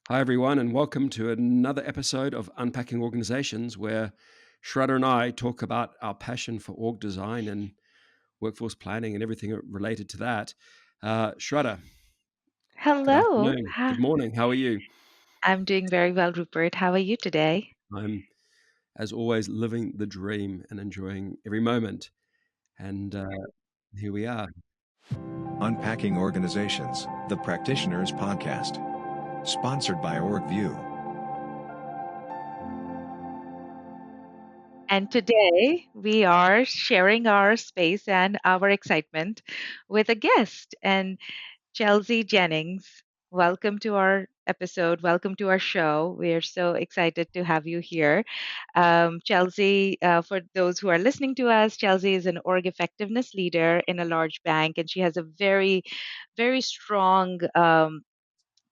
Hi, everyone, and welcome to another episode of Unpacking Organizations, where Shradha and I talk about our passion for org design and workforce planning and everything related to that. Shradha, good Hello. afternoon. Good morning. How are you? I'm doing very well, Rupert. How are you today? I'm, as always, living the dream and enjoying every moment. And here we are. Unpacking Organizations, the Practitioners Podcast. Sponsored by Orgvue. And today we are sharing our space and our excitement with a guest and Chelsea Jennings. Welcome to our episode. Welcome to our show. We are so excited to have you here. Chelsea, for those who are listening to us, Chelsea is an org effectiveness leader in a large bank, and she has a very, very strong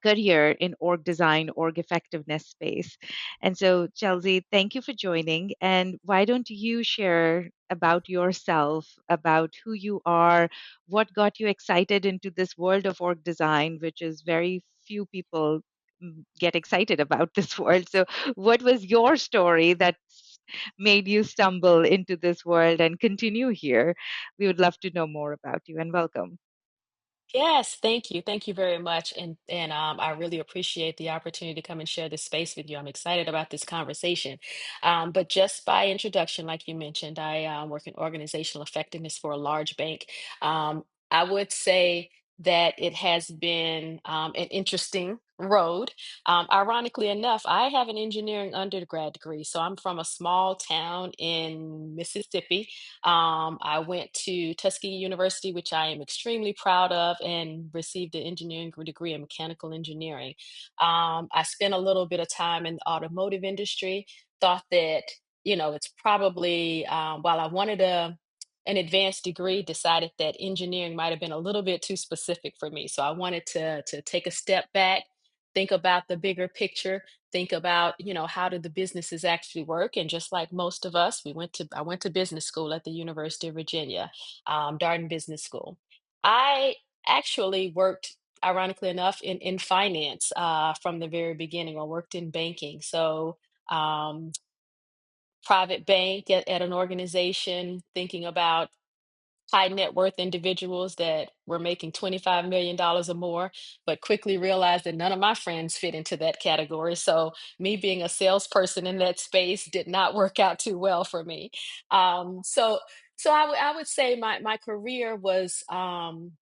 career in org design, org effectiveness space. And so, Chelsea, thank you for joining. And why don't you share about yourself, about who you are, what got you excited into this world of org design, which is very few people get excited about this world. So, what was your story that made you stumble into this world and continue here? We would love to know more about you and welcome. Yes, thank you. Thank you very much. And I really appreciate the opportunity to come and share this space with you. I'm excited about this conversation. But just by introduction, like you mentioned, I work in organizational effectiveness for a large bank. I would say that it has been an interesting road. Ironically enough, I have an engineering undergrad degree. So I'm from a small town in Mississippi. I went to Tuskegee University, which I am extremely proud of, and received an engineering degree in mechanical engineering. I spent a little bit of time in the automotive industry, thought that, it's probably, while I wanted an advanced degree, decided that engineering might have been a little bit too specific for me. So I wanted to take a step back, think about the bigger picture, think about, how do the businesses actually work. And just like most of us, I went to business school at the University of Virginia, Darden Business School. I actually worked, ironically enough, in finance from the very beginning. I worked in banking. So um, private bank at an organization, thinking about high net worth individuals that were making $25 million or more, but quickly realized that none of my friends fit into that category. So, me being a salesperson in that space did not work out too well for me. Um, so, so I would say my career was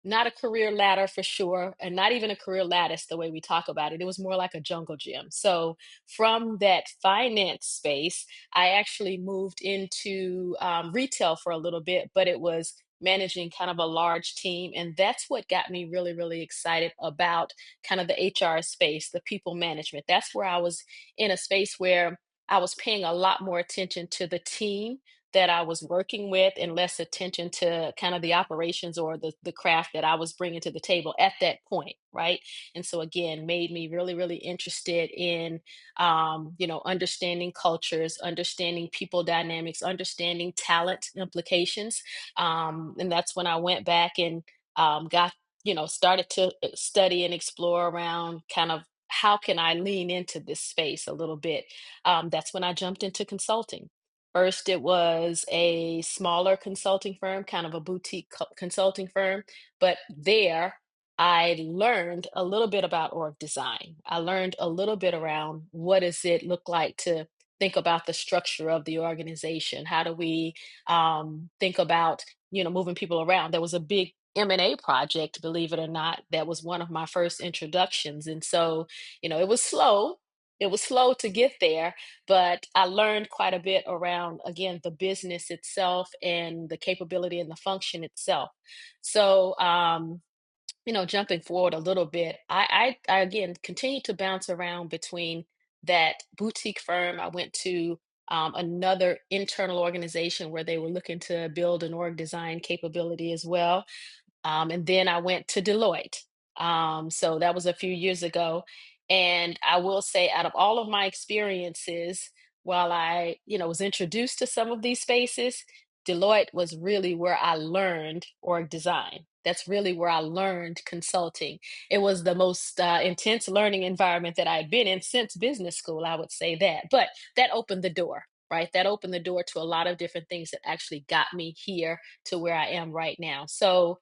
not a career ladder for sure, and not even a career lattice the way we talk about it. It was more like a jungle gym. So, from that finance space, I actually moved into retail for a little bit, but it was managing kind of a large team. And that's what got me really, really excited about kind of the HR space, the people management. That's where I was in a space where I was paying a lot more attention to the team that I was working with and less attention to kind of the operations or the craft that I was bringing to the table at that point, right? And so again, made me really, really interested in understanding cultures, understanding people dynamics, understanding talent implications. And that's when I went back and started to study and explore around kind of how can I lean into this space a little bit. That's when I jumped into consulting. First, it was a smaller consulting firm, kind of a boutique consulting firm, but there I learned a little bit about org design. I learned a little bit around what does it look like to think about the structure of the organization. How do we think about moving people around? There was a big M&A project, believe it or not, that was one of my first introductions, and so it was slow. It was slow to get there, but I learned quite a bit around, again, the business itself and the capability and the function itself. So, jumping forward a little bit, I again continued to bounce around between that boutique firm. I went to another internal organization where they were looking to build an org design capability as well. And then I went to Deloitte. So that was a few years ago. And I will say, out of all of my experiences, while I, was introduced to some of these spaces, Deloitte was really where I learned org design. That's really where I learned consulting. It was the most intense learning environment that I had been in since business school, I would say that. But that opened the door, right? That opened the door to a lot of different things that actually got me here to where I am right now. So,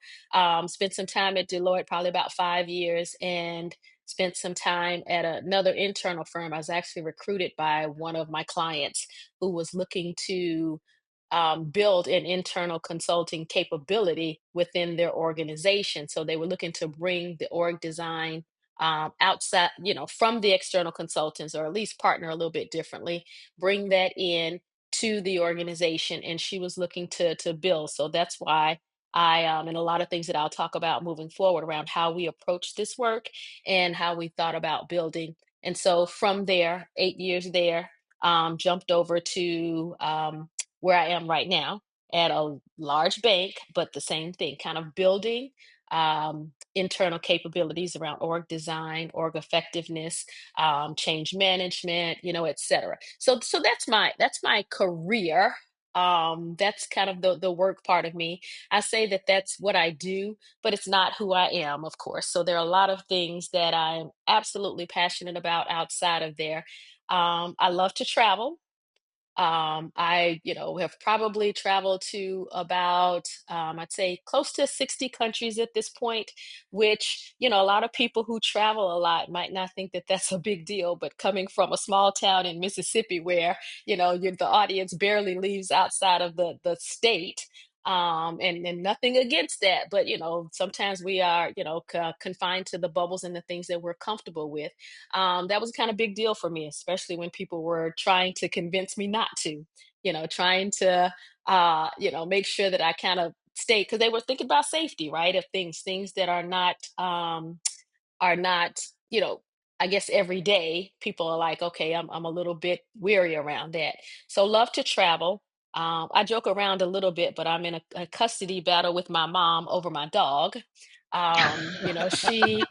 spent some time at Deloitte, probably about 5 years, and spent some time at another internal firm. I was actually recruited by one of my clients who was looking to build an internal consulting capability within their organization. So they were looking to bring the org design outside, from the external consultants, or at least partner a little bit differently, bring that in to the organization. And she was looking to build. So that's why and a lot of things that I'll talk about moving forward around how we approach this work and how we thought about building. And so from there, 8 years there, jumped over to where I am right now at a large bank, but the same thing, kind of building internal capabilities around org design, org effectiveness, change management, et cetera. So that's my career. That's kind of the work part of me. I say that that's what I do, but it's not who I am, of course. So there are a lot of things that I'm absolutely passionate about outside of there. I love to travel. I, have probably traveled to about, I'd say close to 60 countries at this point, which, a lot of people who travel a lot might not think that that's a big deal, but coming from a small town in Mississippi where, the audience barely leaves outside of the state. And nothing against that, but sometimes we are confined to the bubbles and the things that we're comfortable with. That was kind of big deal for me, especially when people were trying to convince me not to, trying to, make sure that I kind of stayed, because they were thinking about safety, right? Of things that are not, I guess every day people are like, okay, I'm a little bit weary around that. So love to travel. I joke around a little bit, but I'm in a custody battle with my mom over my dog. She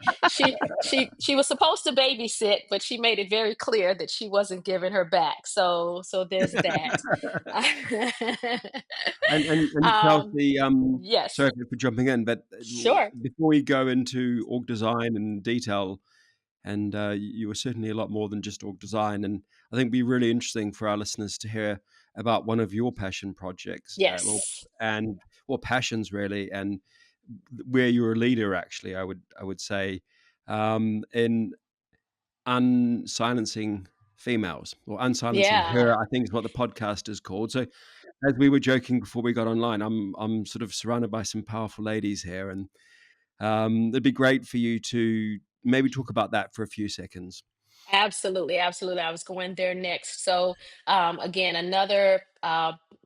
was supposed to babysit, but she made it very clear that she wasn't giving her back. So there's that. And um, Chelsea, yes, sorry for jumping in, but sure. before we go into org design and detail, and you were certainly a lot more than just org design, and I think it'd be really interesting for our listeners to hear about one of your passion projects, Yes. or passions really, and where you're a leader. Actually, I would say in unsilencing females, or unsilencing Yeah. her, I think is what the podcast is called. So as we were joking before we got online, I'm sort of surrounded by some powerful ladies here, and it'd be great for you to maybe talk about that for a few seconds. Absolutely, absolutely. I was going there next. So, again, another,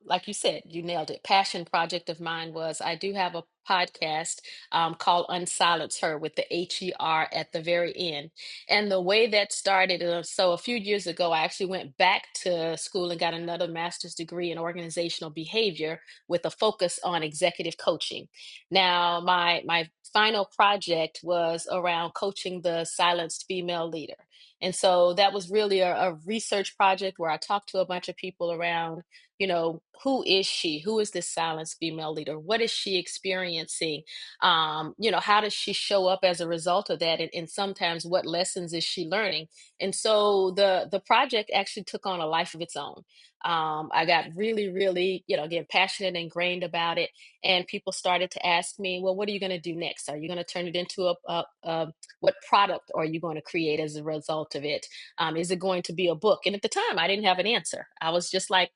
like you said, you nailed it. Passion project of mine was I do have a podcast called Unsilence Her with the HER at the very end. And the way that started, so a few years ago, I actually went back to school and got another master's degree in organizational behavior with a focus on executive coaching. Now, my final project was around coaching the silenced female leader. And so that was really a research project where I talked to a bunch of people around, who is she? Who is this silenced female leader? What is she experiencing? How does she show up as a result of that? And sometimes what lessons is she learning? And so the project actually took on a life of its own. I got really, really, again, passionate and ingrained about it. And people started to ask me, well, what are you going to do next? Are you going to turn it into a what product are you going to create as a result of it? Is it going to be a book? And at the time, I didn't have an answer. I was just like,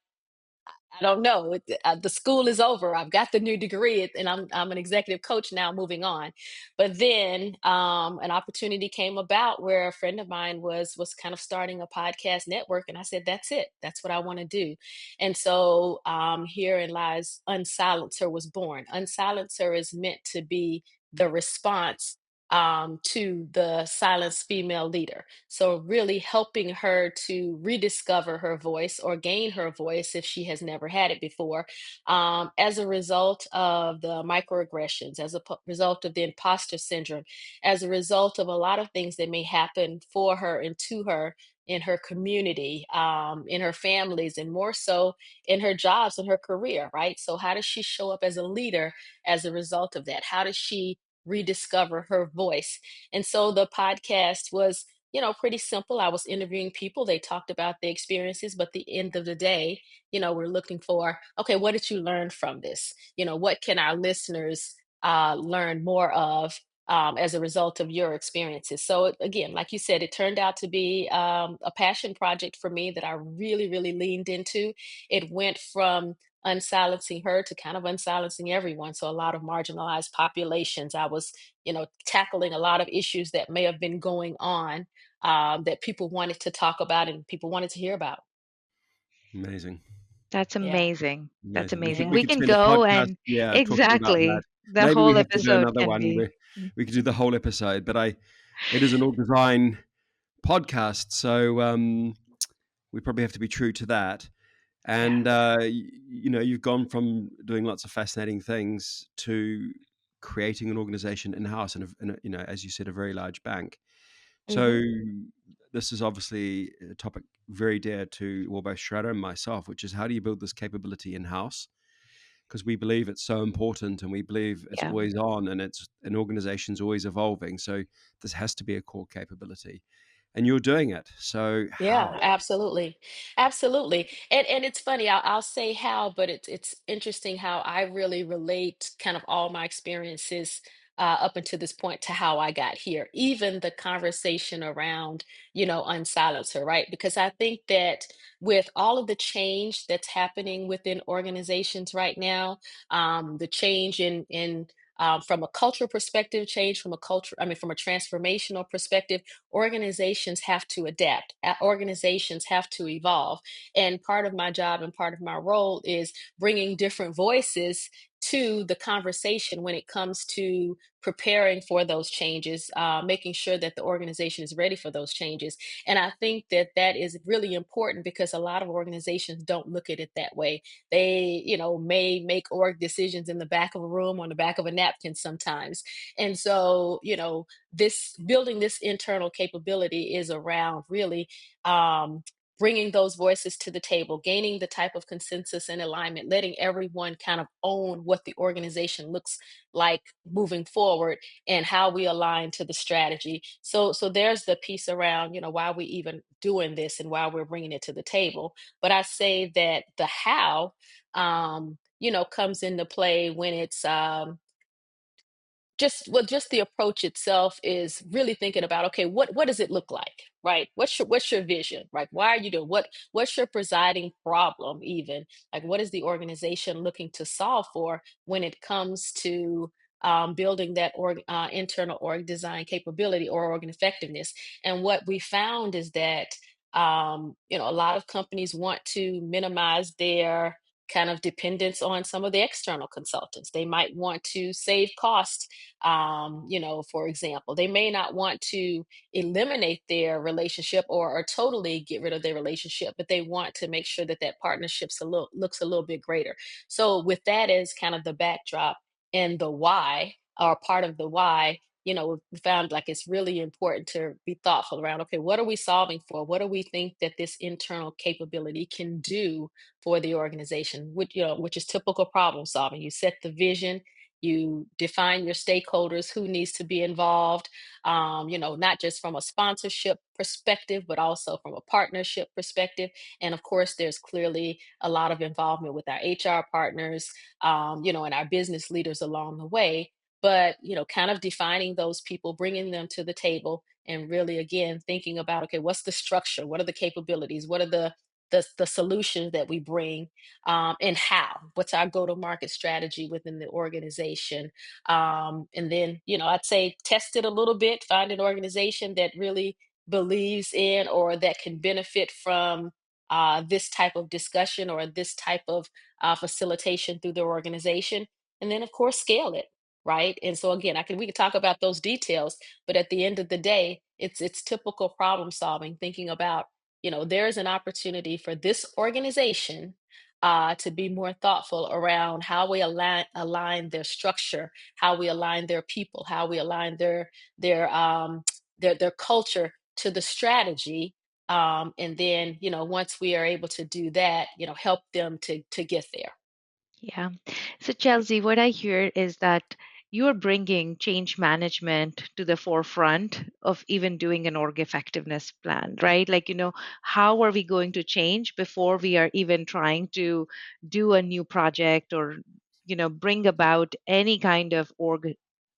I don't know. The school is over. I've got the new degree, and I'm an executive coach now, moving on. But then an opportunity came about where a friend of mine was kind of starting a podcast network, and I said, "That's it. That's what I want to do." And so herein lies Unsilencer was born. Unsilencer is meant to be the response to the silenced female leader. So, really helping her to rediscover her voice or gain her voice if she has never had it before, as a result of the microaggressions, as a result of the imposter syndrome, as a result of a lot of things that may happen for her and to her in her community, in her families, and more so in her jobs and her career, right? So, how does she show up as a leader as a result of that? How does she rediscover her voice? And so the podcast was, pretty simple. I was interviewing people. They talked about their experiences, but at the end of the day, we're looking for, okay, what did you learn from this? What can our listeners learn more of as a result of your experiences? So again, like you said, it turned out to be a passion project for me that I really, really leaned into. It went from unsilencing her to kind of unsilencing everyone. So a lot of marginalized populations. I was, tackling a lot of issues that may have been going on that people wanted to talk about and people wanted to hear about. Amazing. That's Yeah. amazing. That's Amazing. amazing. We We could can spend a go podcast, and yeah, talking about that. exactly the Maybe we whole have to do episode another can one be. where we could do the whole episode, but it is an org design podcast, so we probably have to be true to that. Yeah. And you've gone from doing lots of fascinating things to creating an organization in house, and as you said, a very large bank. Hmm. So this is obviously a topic very dear to well, both Shradha and myself, which is how do you build this capability in house? Because we believe it's so important, and we believe it's Yeah. always on, and it's an organization's always evolving. So this has to be a core capability, and you're doing it. So Yeah, how? absolutely. Absolutely. And it's funny, I'll say how, but it's interesting how I really relate kind of all my experiences up until this point to how I got here. Even the conversation around, unsilencer, right? Because I think that with all of the change that's happening within organizations right now, the change in from a cultural perspective, change from a culture, I mean, from a transformational perspective, organizations have to adapt. Organizations have to evolve. And part of my job and part of my role is bringing different voices to the conversation when it comes to preparing for those changes, making sure that the organization is ready for those changes. And I think that that is really important because a lot of organizations don't look at it that way. They, may make org decisions in the back of a room on the back of a napkin sometimes. And so, this building this internal capability is around really um, bringing those voices to the table, gaining the type of consensus and alignment, letting everyone kind of own what the organization looks like moving forward and how we align to the strategy. So there's the piece around, why we even doing this and why we're bringing it to the table. But I say that the how, comes into play when it's just the approach itself is really thinking about, okay, what does it look like, right? What's your vision, right? Why are you doing what's your presiding problem, even like what is the organization looking to solve for when it comes to building that internal org design capability or organ effectiveness? And what we found is that a lot of companies want to minimize their kind of dependence on some of the external consultants. They might want to save costs, for example. They may not want to eliminate their relationship or totally get rid of their relationship, but they want to make sure that that partnership's looks a little bit greater. So with that as kind of the backdrop and the why, or part of the why, we found like it's really important to be thoughtful around, okay, what are we solving for? What do we think that this internal capability can do for the organization, which is typical problem solving. You set the vision, you define your stakeholders, who needs to be involved, not just from a sponsorship perspective, but also from a partnership perspective. And of course, there's clearly a lot of involvement with our HR partners, and our business leaders along the way. But, kind of defining those people, bringing them to the table, and really, again, thinking about, okay, what's the structure? What are the capabilities? What are the solutions that we bring, and what's our go-to-market strategy within the organization, and then I'd say test it a little bit, find an organization that really believes in or that can benefit from this type of discussion or this type of facilitation through their organization, and then of course scale it, right? And so again, we can talk about those details, but at the end of the day, it's typical problem solving, thinking about, there is an opportunity for this organization to be more thoughtful around how we align their structure, how we align their people, how we align their their culture to the strategy, And then, once we are able to do that, help them to get there. Yeah. So, Chelsea, what I hear is that you're bringing change management to the forefront of even doing an org effectiveness plan, right? Like, how are we going to change before we are even trying to do a new project or, bring about any kind of org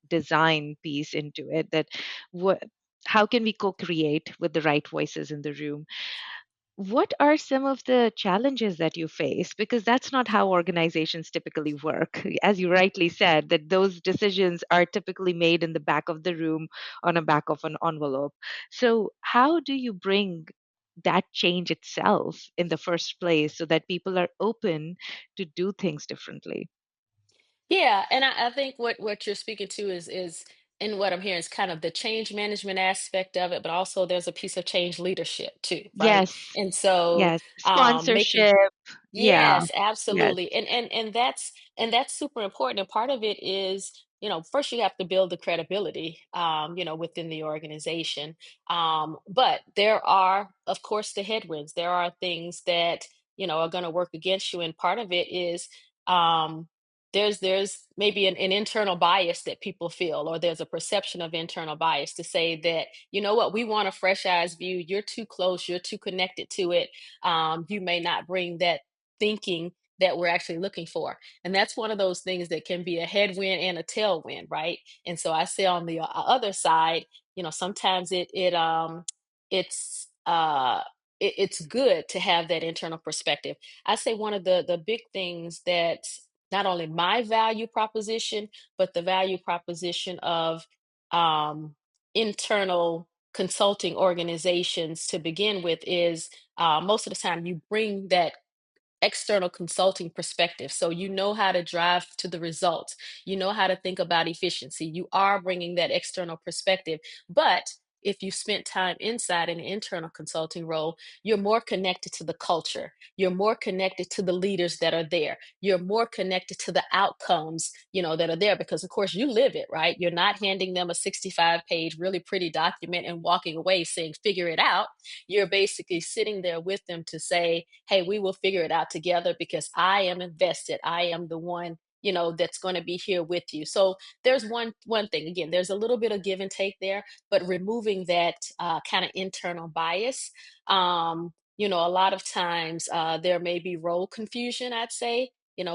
design piece into it? That what, how can we co-create with the right voices in the room? What are some of the challenges that you face? Because that's not how organizations typically work. As you rightly said, that those decisions are typically made in the back of the room on a back of an envelope. So, how do you bring that change itself in the first place so that people are open to do things differently? Yeah, and I think what you're speaking to is and what I'm hearing is kind of the change management aspect of it, but also there's a piece of change leadership too, right? Yes, And so yes. making Sponsorship. Yeah, yes, yes. absolutely. And that's super important. And part of it is, first you have to build the credibility, within the organization. But there are, of course, the headwinds. There are things that, are going to work against you. And part of it is um there's maybe an internal bias that people feel, or there's a perception of internal bias to say that, what, we want a fresh eyes view. You're too close, you're too connected to it. You may not bring that thinking that we're actually looking for. And that's one of those things that can be a headwind and a tailwind, right? And so I say on the other side, sometimes it's it's good to have that internal perspective. I say one of the big things that not only my value proposition, but the value proposition of um, internal consulting organizations to begin with is most of the time you bring that external consulting perspective. So you know how to drive to the results. You know how to think about efficiency. You are bringing that external perspective. But if you spent time inside an internal consulting role, you're more connected to the culture. You're more connected to the leaders that are there. You're more connected to the outcomes, that are there because of course you live it, right? You're not handing them a 65-page, really pretty document and walking away saying, figure it out. You're basically sitting there with them to say, hey, we will figure it out together because I am invested. I am the one, that's going to be here with you. So there's one thing. Again, there's a little bit of give and take there, but removing that kind of internal bias. A lot of times there may be role confusion, I'd say.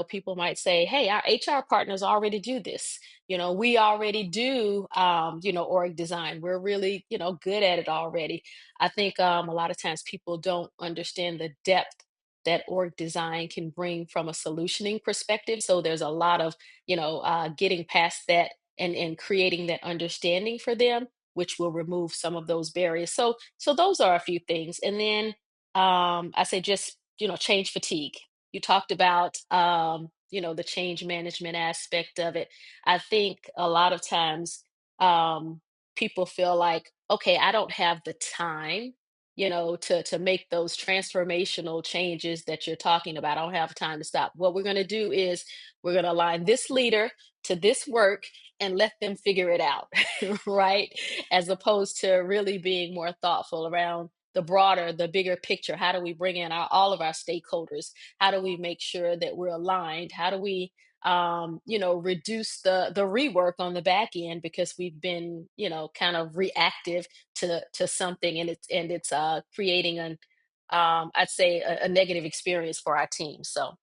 People might say, hey, our HR partners already do this. We already do, org design. We're really, good at it already. I think a lot of times people don't understand the depth that org design can bring from a solutioning perspective. So there's a lot of, getting past that and creating that understanding for them, which will remove some of those barriers. So those are a few things. And then I say just, change fatigue. You talked about, the change management aspect of it. I think a lot of times people feel like, okay, I don't have the time, to make those transformational changes that you're talking about. I don't have time to stop. What we're going to do is we're going to align this leader to this work and let them figure it out, right? As opposed to really being more thoughtful around the broader, the bigger picture. How do we bring in all of our stakeholders? How do we make sure that we're aligned? How do we reduce the rework on the back end because we've been, kind of reactive to something, and it's creating an I'd say a negative experience for our team. So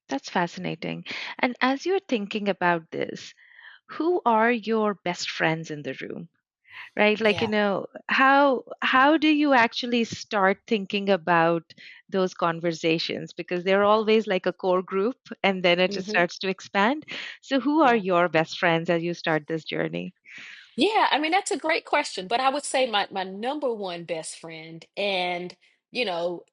That's fascinating. And as you're thinking about this, who are your best friends in the room? Right? Like, yeah. how do you actually start thinking about those conversations? Because they're always like a core group and then it just Hmm. starts to expand. So who are Yeah. your best friends as you start this journey? Yeah, I mean that's a great question, but I would say my number one best friend, and you know,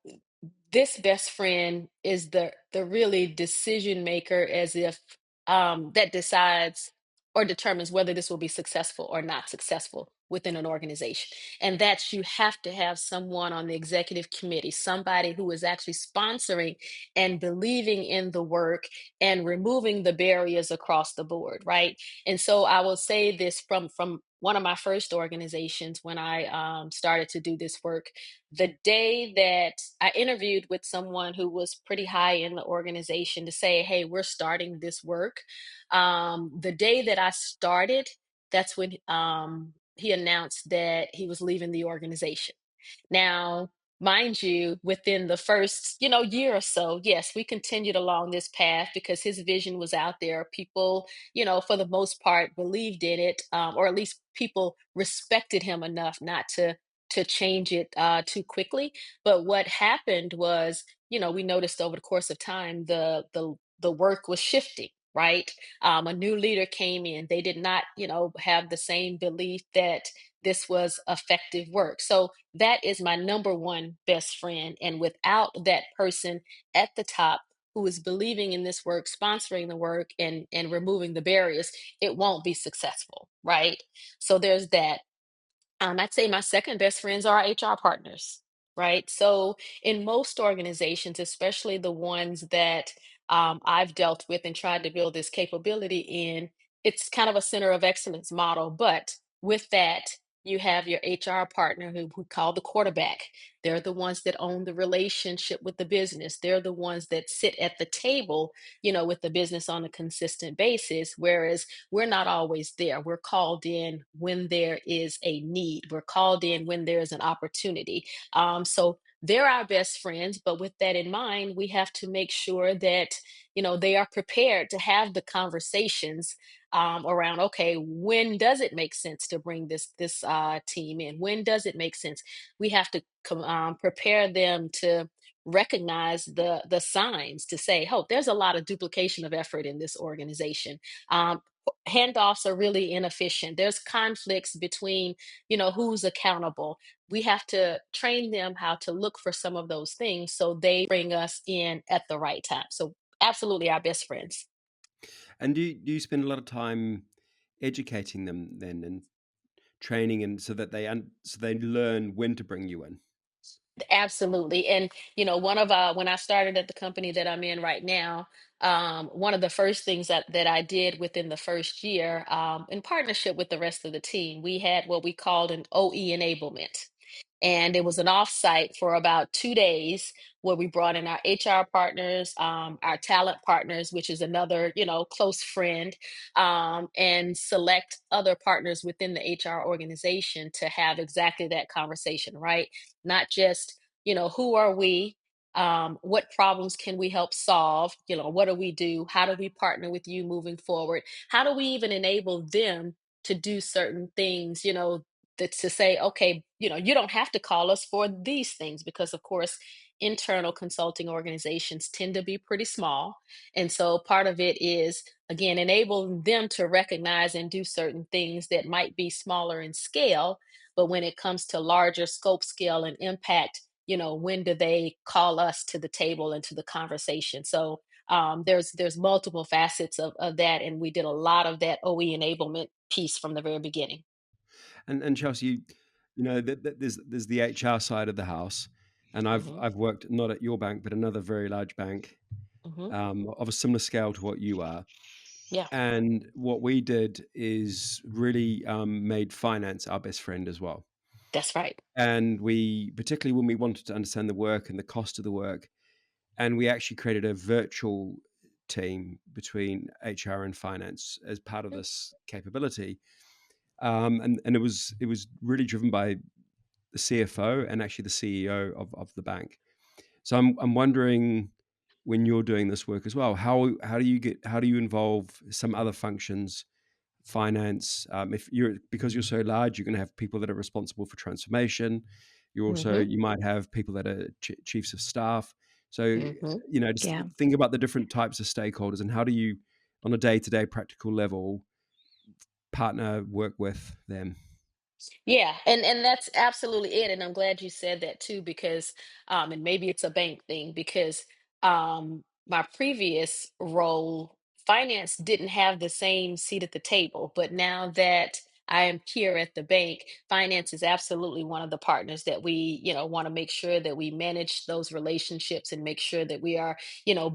this best friend is the really decision maker, as if that decides or determines whether this will be successful or not successful. within an organization. And that's you have to have someone on the executive committee, somebody who is actually sponsoring and believing in the work and removing the barriers across the board, right? And so I will say this from one of my first organizations when I started to do this work. The day that I interviewed with someone who was pretty high in the organization to say, hey, we're starting this work. The day that I started, that's when he announced that he was leaving the organization. Now, mind you, within the first, year or so, yes, we continued along this path because his vision was out there. People, for the most part, believed in it, or at least people respected him enough not to change it too quickly. But what happened was, we noticed over the course of time the work was shifting. Right, a new leader came in. They did not, have the same belief that this was effective work. So that is my number one best friend. And without that person at the top who is believing in this work, sponsoring the work, and removing the barriers, it won't be successful, right? So there's that. I'd say my second best friends are our HR partners, right? So in most organizations, especially the ones that I've dealt with and tried to build this capability in, it's kind of a center of excellence model. But with that, you have your HR partner who we call the quarterback. They're the ones that own the relationship with the business. They're the ones that sit at the table, with the business on a consistent basis. Whereas we're not always there. We're called in when there is a need. We're called in when there's an opportunity. So they're our best friends, but with that in mind, we have to make sure that they are prepared to have the conversations around. Okay, when does it make sense to bring this team in? When does it make sense? We have to prepare them to recognize the signs to say, oh, there's a lot of duplication of effort in this organization. um, Handoffs are really inefficient. There's conflicts between, who's accountable. We have to train them how to look for some of those things so they bring us in at the right time. So absolutely our best friends. And do you spend a lot of time educating them then and training, and so that so they learn when to bring you in? Absolutely. And, one of when I started at the company that I'm in right now, one of the first things that I did within the first year, in partnership with the rest of the team, we had what we called an OE enablement. And it was an offsite for about 2 days where we brought in our HR partners, our talent partners, which is another, close friend, and select other partners within the HR organization to have exactly that conversation, right? Not just, who are we? What problems can we help solve? What do we do? How do we partner with you moving forward? How do we even enable them to do certain things, to say, okay, you don't have to call us for these things because, of course, internal consulting organizations tend to be pretty small. And so part of it is, again, enabling them to recognize and do certain things that might be smaller in scale. But when it comes to larger scope, scale, and impact, when do they call us to the table and to the conversation? So there's multiple facets of that. And we did a lot of that OE enablement piece from the very beginning. And Chelsea, there's the HR side of the house, and I've Hmm. I've worked not at your bank but another very large bank, Hmm. of a similar scale to what you are. Yeah, And what we did is really made finance our best friend as well. that's right. And we, particularly when we wanted to understand the work and the cost of the work, and we actually created a virtual team between HR and finance as part of this capability. And it was really driven by the CFO and actually the CEO of the bank. So I'm wondering, when you're doing this work as well, how do you involve some other functions, finance? If you're because you're so large, you're going to have people that are responsible for transformation. Hmm. You might have people that are chiefs of staff. So Hmm. just Yeah. think about the different types of stakeholders and how do you, on a day-to-day practical level, partner work with them. Yeah, and that's absolutely it. And I'm glad you said that too, because and maybe it's a bank thing because my previous role, finance didn't have the same seat at the table. But now that I am here at the bank, finance is absolutely one of the partners that we, want to make sure that we manage those relationships and make sure that we are,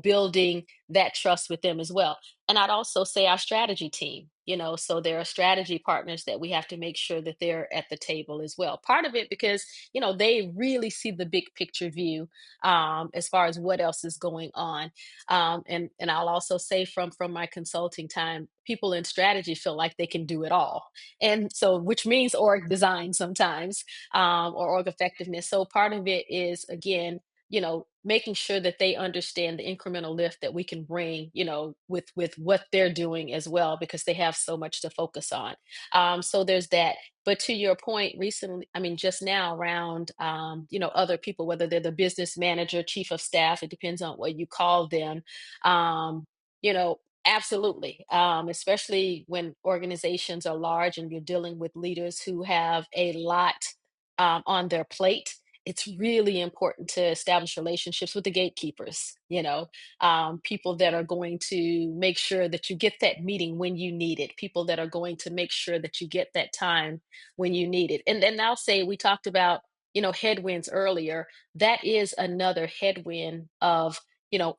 building that trust with them as well. And I'd also say our strategy team, so there are strategy partners that we have to make sure that they're at the table as well. Part of it because, they really see the big picture view, as far as what else is going on. And I'll also say from my consulting time, people in strategy feel like they can do it all, and so which means org design sometimes, or org effectiveness. So part of it is, again, making sure that they understand the incremental lift that we can bring, with what they're doing as well, because they have so much to focus on. So there's that. But to your point, recently, I mean, just now around, other people, whether they're the business manager, chief of staff, it depends on what you call them. Um, you know, Absolutely. Especially when organizations are large and you're dealing with leaders who have a lot, on their plate. It's really important to establish relationships with the gatekeepers, people that are going to make sure that you get that meeting when you need it, people that are going to make sure that you get that time when you need it. And then I'll say, we talked about, headwinds earlier. That is another headwind of,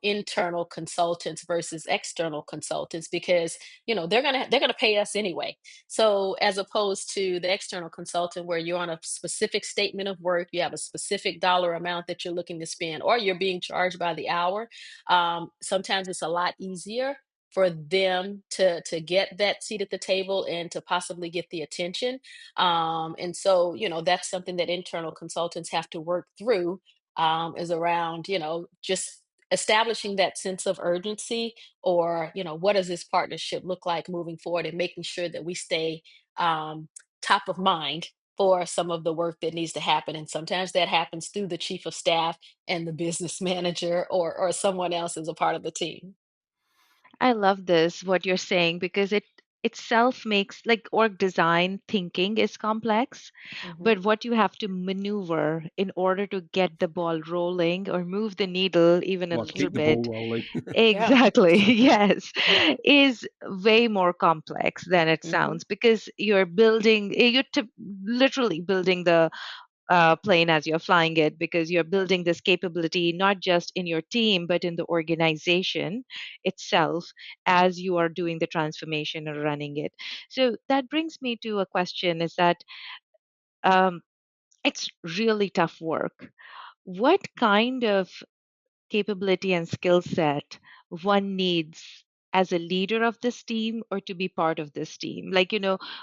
internal consultants versus external consultants, because, they're gonna pay us anyway. So as opposed to the external consultant, where you're on a specific statement of work, you have a specific dollar amount that you're looking to spend, or you're being charged by the hour. Sometimes it's a lot easier for them to get that seat at the table and to possibly get the attention. And so, that's something that internal consultants have to work through, is around, just establishing that sense of urgency, or, what does this partnership look like moving forward, and making sure that we stay, um, top of mind for some of the work that needs to happen. And sometimes that happens through the chief of staff and the business manager, or someone else as a part of the team. I love this, what you're saying, because it itself makes like org design thinking is complex, Mhm. but what you have to maneuver in order to get the ball rolling or move the needle even a Well, little keep the ball bit. rolling. Yeah. Exactly. Yes. Yeah. Is way more complex than it Mhm. sounds, because you're literally building the plane as you're flying it, because you're building this capability not just in your team but in the organization itself as you are doing the transformation or running it. So that brings me to a question: is that um, it's really tough work. What kind of capability and skill set one needs as a leader of this team or to be part of this team? Like,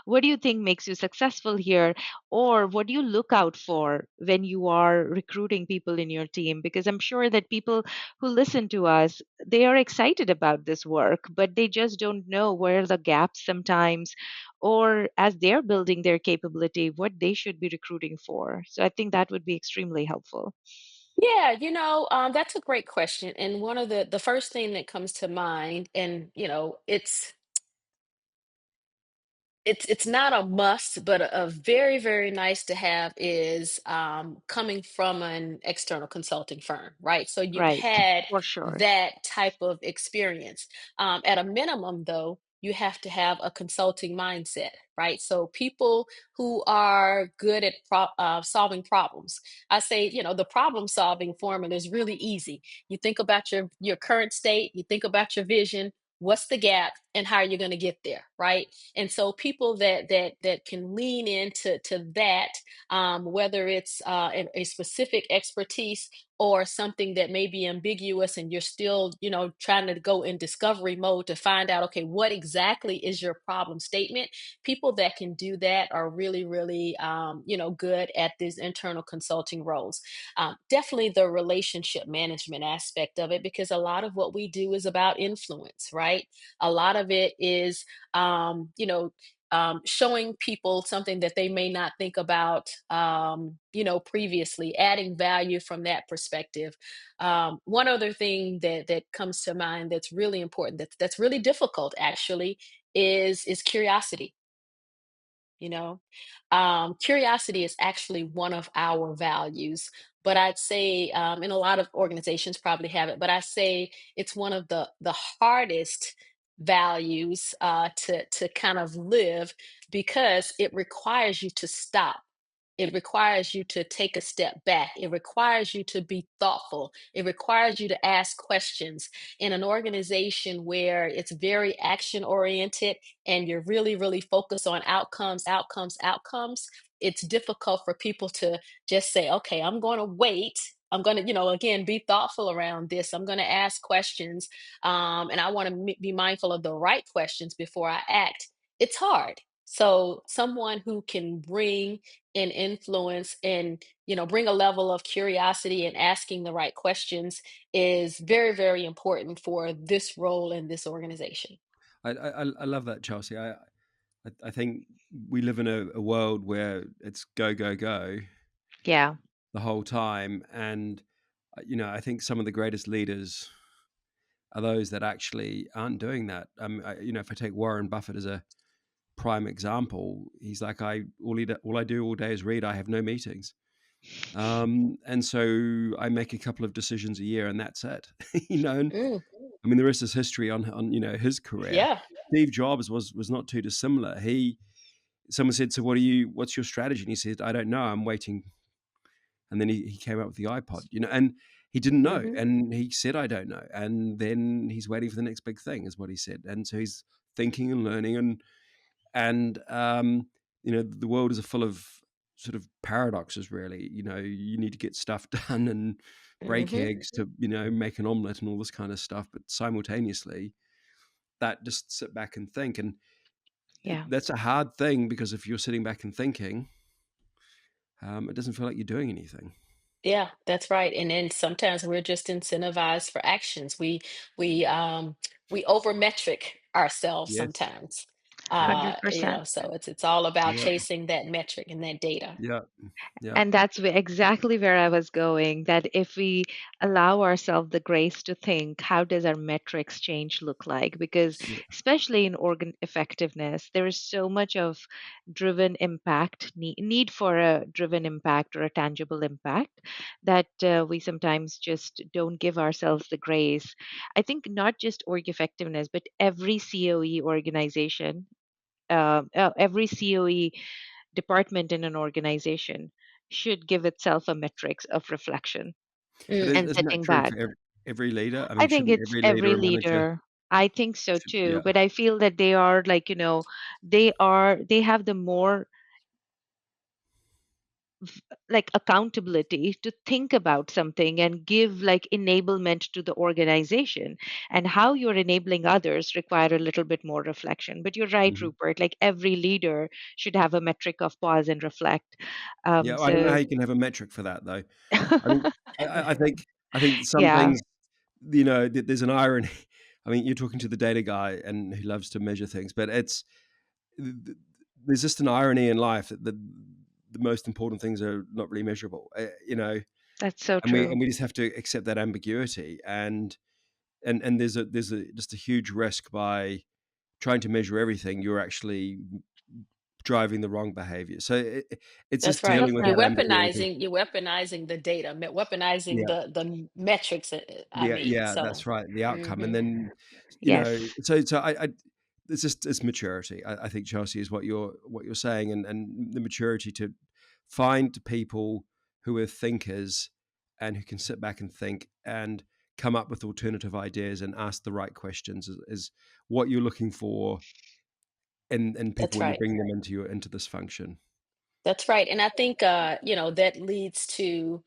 what do you think makes you successful here? Or what do you look out for when you are recruiting people in your team? Because I'm sure that people who listen to us, they are excited about this work, but they just don't know where are the gaps sometimes, or as they're building their capability, what they should be recruiting for. So I think that would be extremely helpful. Yeah, that's a great question. And one of the first thing that comes to mind, and it's not a must, but a very, very nice to have, is, coming from an external consulting firm, right? So you've Right. had For sure. that type of experience. At a minimum, though, you have to have a consulting mindset, right? So people who are good at solving problems. I say, the problem solving formula is really easy. You think about your current state, you think about your vision, what's the gap, and how are you going to get there, right? And so people that can lean into that, whether it's, a specific expertise, or something that may be ambiguous, and you're still, trying to go in discovery mode to find out, okay, what exactly is your problem statement. People that can do that are really, really, good at these internal consulting roles. Definitely the relationship management aspect of it, because a lot of what we do is about influence, right? A lot of it is, showing people something that they may not think about, previously, adding value from that perspective. One other thing that comes to mind that's really important, that's really difficult, actually, is curiosity. you know Curiosity is actually one of our values, but I'd say, and a lot of organizations probably have it, but I say it's one of the hardest values to kind of live, because it requires you to stop. It requires you to take a step back. It requires you to be thoughtful. It requires you to ask questions. In an organization where it's very action oriented and you're really, really focused on outcomes, outcomes, outcomes, it's difficult for people to just say, okay, I'm going to wait. I'm going to, again, be thoughtful around this. I'm going to ask questions. And I want to be mindful of the right questions before I act. It's hard. So, someone who can bring and influence and bring a level of curiosity and asking the right questions is very, very important for this role in this organization. I love that, Chelsea. I think we live in a world where it's go go go Yeah. the whole time, and I think some of the greatest leaders are those that actually aren't doing that. If I take Warren Buffett as a prime example, he's like, all I do all day is read. I have no meetings. And so I make a couple of decisions a year, and that's it. And Mm, I mean, the rest is history on his career. yeah. Steve Jobs was not too dissimilar. Someone said, "So what's your strategy?" And he said, "I don't know. I'm waiting." And then he came up with the iPod, and he didn't know, Hmm. and he said, "I don't know." And then he's waiting for the next big thing, is what he said. And so he's thinking and learning, and the world is full of sort of paradoxes, really. You need to get stuff done and break Hmm. eggs to make an omelet and all this kind of stuff, but simultaneously that just sit back and think. And Yeah. that's a hard thing, because if you're sitting back and thinking, it doesn't feel like you're doing anything. Yeah, that's right. And then sometimes we're just incentivized for actions. We we over metric ourselves Yes. sometimes. Yeah. 100%. So it's all about Yeah. chasing that metric and that data. Yeah. Yeah. And that's exactly where I was going. That if we allow ourselves the grace to think, how does our metrics change look like? Because, Yeah. especially in organ effectiveness, there is so much of driven impact, need for a driven impact or a tangible impact, that we sometimes just don't give ourselves the grace. I think not just org effectiveness, but every COE organization, every COE department in an organization should give itself a metrics of reflection But Mm, and isn't that sitting true back. for every leader? I I mean, think shouldn't it's every leader every and manager leader. I think so too, yeah. but I feel that they are like, they have the more like accountability to think about something and give like enablement to the organization, and how you're enabling others require a little bit more reflection. But you're right, Mhm. Rupert, like every leader should have a metric of pause and reflect. Yeah, I don't know how So you can have a metric for that, though. I mean, I think some yeah, things, there's an irony. I mean, you're talking to the data guy and who loves to measure things, but th th there's just an irony in life that the most important things are not really measurable, that's so and we true. and we just have to accept that ambiguity, and there's just a huge risk by trying to measure everything. You're actually driving the wrong behavior. So it's that's just right. dealing with You're that Definitely. ambiguity. weaponizing the data, weaponizing Yeah. the metrics. I mean, Yeah, so. that's right, the outcome, and Hmm. then, Yes, so I it's maturity. I think, Chelsea, is what you're saying, and the maturity to find people who are thinkers and who can sit back and think and come up with alternative ideas and ask the right questions is what you're looking for in people That's when you right. bring them into this function. That's right. And I think, that leads to,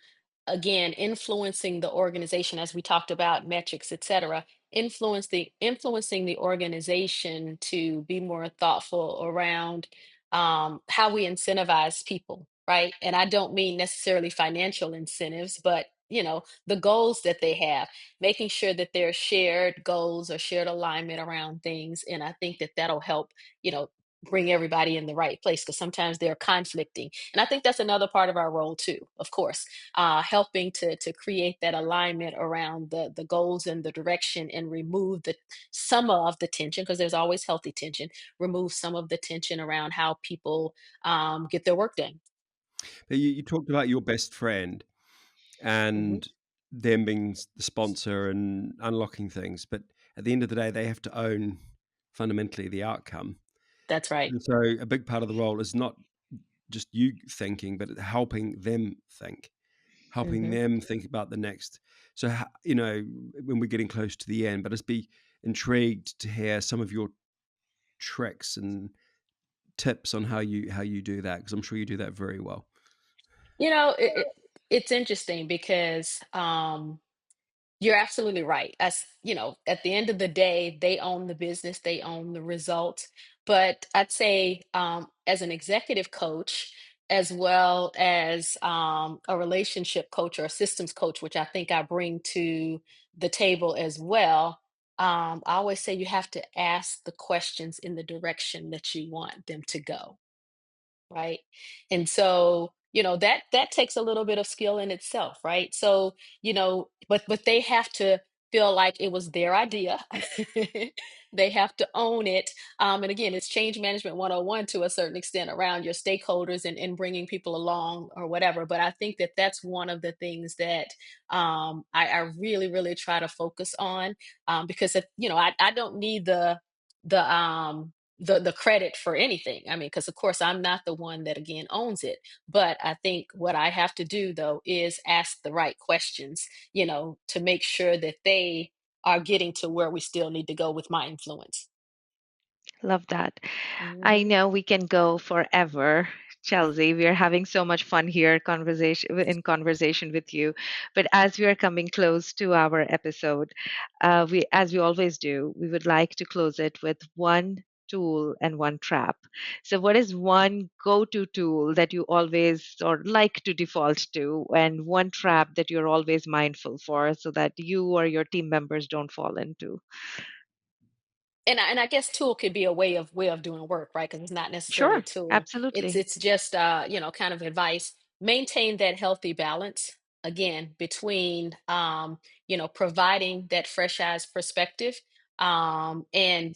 again, influencing the organization, as we talked about metrics, et cetera, influencing the organization to be more thoughtful around how we incentivize people, right? And I don't mean necessarily financial incentives, but the goals that they have, making sure that there are shared goals or shared alignment around things. And I think that that'll help, you know, bring everybody in the right place, because sometimes they're conflicting. And I think that's another part of our role too, of course, helping to create that alignment around the goals and the direction, and remove the some of the tension, because there's always healthy tension. Remove some of the tension around how people get their work done. But you talked about your best friend Hmm. and them being the sponsor and unlocking things, but at the end of the day, they have to own. fundamentally the outcome. That's right. And so a big part of the role is not just you thinking, but helping them think, helping Hmm. them think about the next. So, when we're getting close to the end, but just be intrigued to hear some of your tricks and tips on how you do that, because I'm sure you do that very well. You know, it's interesting because you're absolutely right. As you know, at the end of the day, they own the business, they own the results. But I'd say, as an executive coach, as well as a relationship coach or a systems coach, which I think I bring to the table as well, I always say you have to ask the questions in the direction that you want them to go, right? And so, that takes a little bit of skill in itself, right? So, but they have to feel like it was their idea. They have to own it. And again, it's change management 101 to a certain extent around your stakeholders and bringing people along or whatever. But I think that that's one of the things that I really, really try to focus on, because if, I don't need the the credit for anything. I mean, because of course I'm not the one that again owns it. But I think what I have to do though is ask the right questions, to make sure that they are getting to where we still need to go with my influence. Love that. I Hmm. know we can go forever, Chelsea. We are having so much fun here conversation with you. But as we are coming close to our episode, as we always do, we would like to close it with one tool and one trap. So what is one go-to tool that you always or like to default to, and one trap that you're always mindful for so that you or your team members don't fall into? And I guess tool could be a way of doing work, right? Because it's not necessarily a Sure, tool. It's absolutely. it's just kind of advice. Maintain that healthy balance again between providing that fresh eyes perspective, and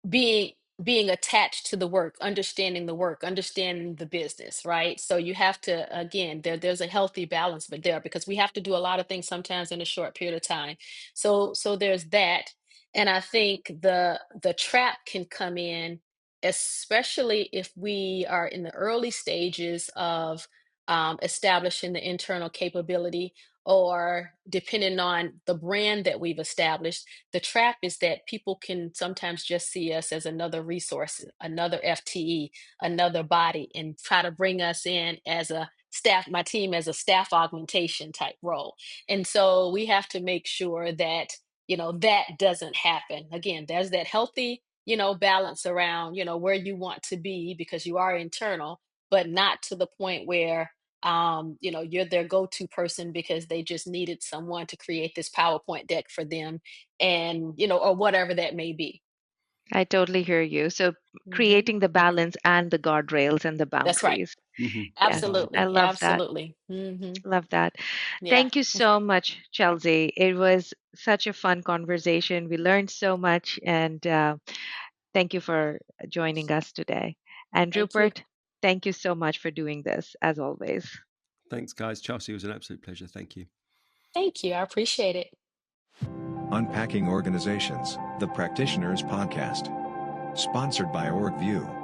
being being attached to the work, understanding the business, right? So you have to, again, there's a healthy balance but there, because we have to do a lot of things sometimes in a short period of time. So there's that. And I think the trap can come in, especially if we are in the early stages of establishing the internal capability, or depending on the brand that we've established. The trap is that people can sometimes just see us as another resource, another FTE, another body, and try to bring us in as a staff, my team as a staff augmentation type role. And so we have to make sure that, that doesn't happen. Again, there's that healthy, balance around, where you want to be because you are internal, but not to the point where you're their go-to person because they just needed someone to create this PowerPoint deck for them, and or whatever that may be. I totally hear you. So Hmm. creating the balance and the guardrails and the That's right. boundaries. Yes, Got it. I Absolutely, love that. absolutely. Hmm. Love that. Yeah. Thank you so much, Chelsea. It was such a fun conversation. We learned so much, and thank you for joining us today. And Thank you. Rupert, thank you so much for doing this, as always. Thanks, guys. Chelsea, it was an absolute pleasure. Thank you. Thank you. I appreciate it. Unpacking Organizations, the Practitioners Podcast. Sponsored by Orgvue.